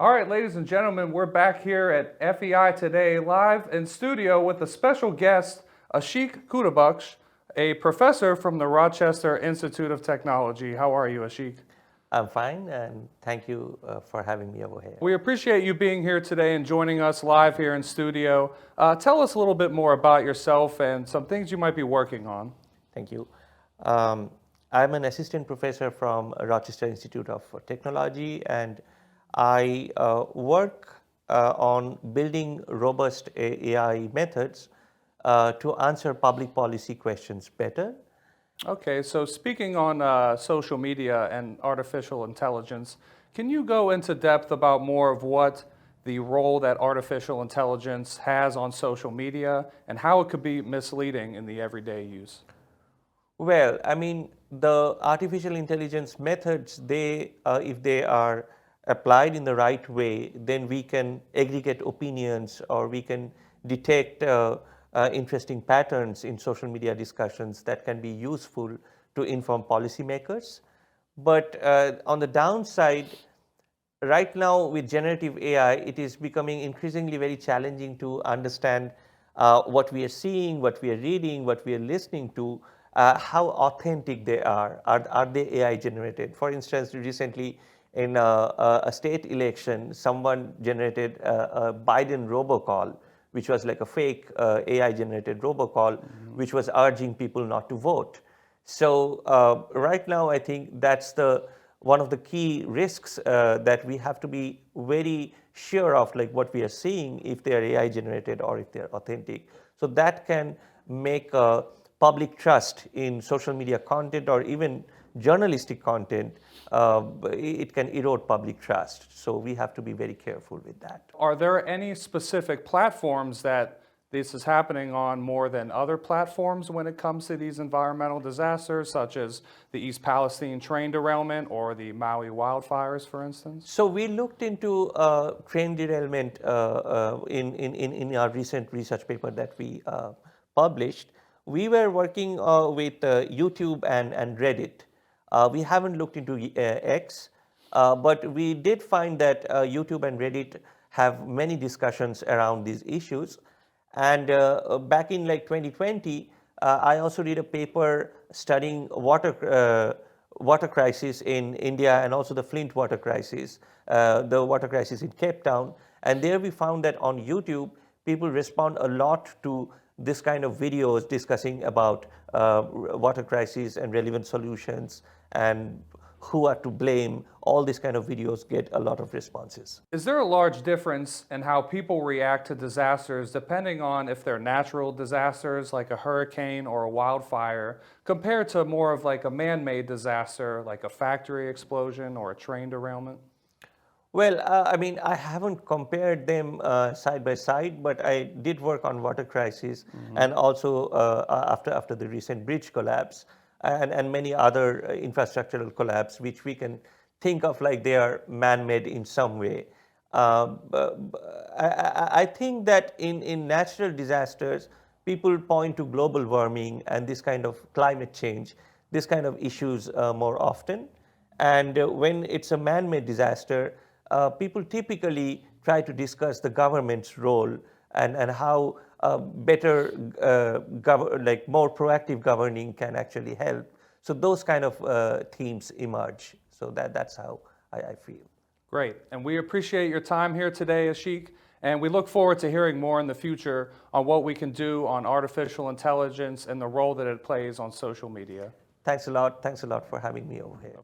All right, ladies and gentlemen, we're back here at FEI Today, live in studio with a special guest, Ashique Khudabukhsh, a professor from the Rochester Institute of Technology. How are you, Ashique? I'm fine, and thank you for having me over here. We appreciate you being here today and joining us live here in studio. Tell us a little bit more about yourself and some things you might be working on. Thank you. Um, I'm an assistant professor from Rochester Institute of Technology, and I work on building robust AI methods to answer public policy questions better. Okay, so speaking on social media and artificial intelligence, can you go into depth about more of what the role that artificial intelligence has on social media and how it could be misleading in the everyday use? Well, I mean, the artificial intelligence methods, if they are applied in the right way, then we can aggregate opinions or we can detect interesting patterns in social media discussions that can be useful to inform policymakers. But on the downside, right now with generative AI, it is becoming increasingly very challenging to understand what we are seeing, what we are reading, what we are listening to, how authentic they are. Are they AI generated? For instance, recently in a state election, someone generated a Biden robocall, which was like a fake AI generated robocall, which was urging people not to vote. So right now, I think that's one of the key risks that we have to be very sure of, like what we are seeing, if they are AI generated or if they are authentic. So that can make public trust in social media content or even journalistic content. It can erode public trust. So we have to be very careful with that. Are there any specific platforms that this is happening on more than other platforms when it comes to these environmental disasters, such as the East Palestine train derailment or the Maui wildfires, for instance? So we looked into train derailment in our recent research paper that we published. We were working with YouTube and Reddit. We haven't looked into X, but we did find that YouTube and Reddit have many discussions around these issues. And back in like 2020, I also did a paper studying water crisis in India and also the Flint water crisis, the water crisis in Cape Town. And there we found that on YouTube, people respond a lot to this kind of videos discussing about water crisis and relevant solutions and who are to blame. All these kind of videos get a lot of responses. Is there a large difference in how people react to disasters depending on if they're natural disasters like a hurricane or a wildfire compared to more of like a man-made disaster like a factory explosion or a train derailment? Well, I mean, I haven't compared them side by side, but I did work on water crisis and also after the recent bridge collapse and many other infrastructural collapse, which we can think of like they are man-made in some way. I think that in natural disasters, people point to global warming and this kind of climate change, this kind of issues more often. And when it's a man-made disaster, people typically try to discuss the government's role and how better, like more proactive governing can actually help. So those kind of themes emerge. So that's how I feel. Great. And we appreciate your time here today, Ashique. And we look forward to hearing more in the future on what we can do on artificial intelligence and the role that it plays on social media. Thanks a lot. Thanks a lot for having me over here.